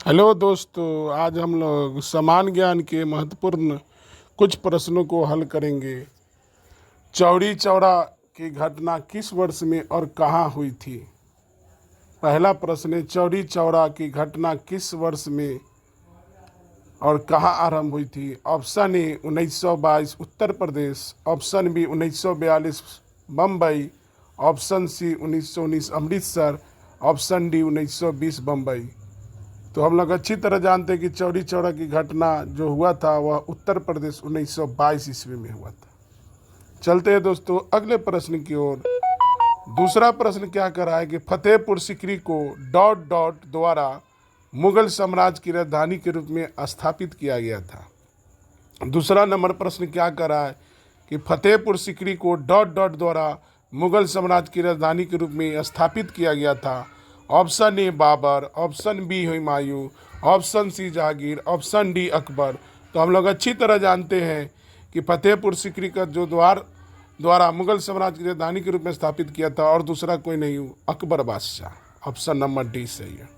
Hello दोस्तों, आज हम लोग समान ज्ञान के महत्वपूर्ण कुछ प्रश्नों को हल करेंगे। चौरी चौरा की घटना किस वर्ष में और कहाँ हुई थी? पहला प्रश्न है, चौरी चौरा की घटना किस वर्ष में और कहाँ आरंभ हुई थी? Option A 1922 Uttar Pradesh, option B 1942 Bombay, option C 1919 Amritsar, option D 1920 Bombay. तो हम लोग अच्छी तरह जानते हैं कि चौरी चौरा की घटना जो हुआ था वह उत्तर प्रदेश 1922 ईस्वी में हुआ था। चलते हैं दोस्तों अगले प्रश्न की ओर। दूसरा प्रश्न क्या कर रहा है कि Fatehpur Sikri co dot dot द्वारा मुगल साम्राज्य की राजधानी के रूप में स्थापित किया गया था। दूसरा नंबर प्रश्न क्या कर रहा है कि Fatehpur Sikri co dot dot द्वारा मुगल साम्राज्य की राजधानी के रूप में स्थापित किया गया था। Option A Babar, option B Humayun, option C Jahangir, option D Akbar. तो हम लोग अच्छी तरह जानते हैं कि फतेहपुर सीकरी का जो द्वारा मुगल साम्राज्य की राजधानी के रूप में स्थापित किया था और दूसरा कोई नहीं, अकबर बादशाह। ऑप्शन नंबर डी सही है।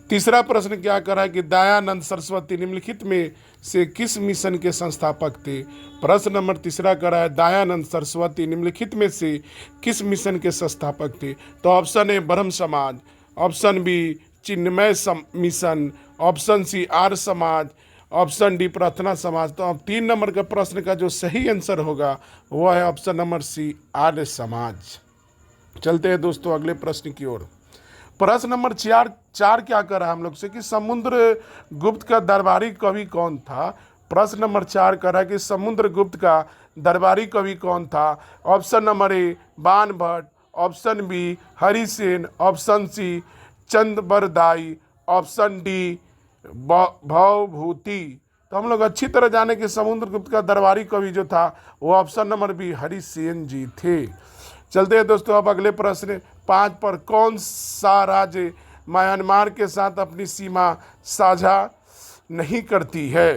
तीसरा प्रश्न क्या कर रहा है कि दयानंद सरस्वती निम्नलिखित में से किस मिशन के संस्थापक थे? प्रश्न नंबर तीसरा कर रहा है दयानंद सरस्वती निम्नलिखित में से किस मिशन के संस्थापक थे? तो ऑप्शन ए ब्रह्म समाज, ऑप्शन बी चिन्मय mission, option C Arya Samaj, option D प्रार्थना समाज। तो अब 3 नंबर का प्रश्न का जो सही आंसर होगा वह है option number C Arya Samaj. चलते हैं दोस्तों अगले प्रश्न की ओर। प्रश्न नंबर चार क्या कर रहा है हम लोग से कि समुद्रगुप्त का दरबारी कवि कौन था? प्रश्न नंबर 4 कर रहा है कि समुद्रगुप्त का दरबारी कवि कौन था? Option number A Bana Bhatta, option B Harisena, option C Chandbardai, option D Bhavabhuti. तो हम लोग अच्छी तरह जाने कि समुद्रगुप्त का दरबारी कवि जो था वो ऑप्शन नंबर बी हरिसेन जी थे। चलते हैं दोस्तों अब अगले प्रश्न 5 पर। कौन सा राज्य म्यांमार के साथ अपनी सीमा साझा नहीं करती है?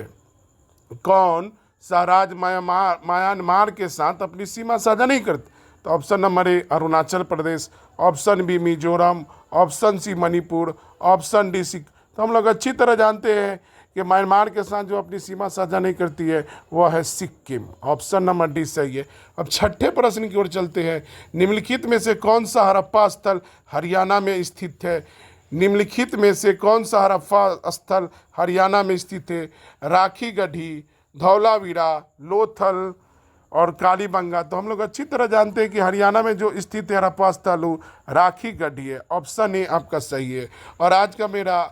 कौन सा राज्य म्यांमार के साथ अपनी सीमा साझा नहीं करती? तो option number A Arunachal Pradesh, option B Mizoram, option C Manipur, option D Sikkim. तो हम लोग अच्छी तरह जानते हैं कि म्यांमार के साथ जो अपनी सीमा साझा नहीं करती है वह है सिक्किम। ऑप्शन नंबर डी सही है। अब छठे प्रश्न की ओर चलते हैं। निम्नलिखित में से कौन सा हड़प्पा स्थल हरियाणा में स्थित है? निम्नलिखित में से कौन सा हड़प्पा स्थल हरियाणा में स्थित है? राखी गढ़ी, धौलावीरा, लोथल और कालीबंगा। तो हम लोग अच्छी तरह जानते हैं कि हरियाणा में जो स्थित है हड़प्पा स्थल राखी गढ़ी है। ऑप्शन ए आपका सही है। और आज का मेरा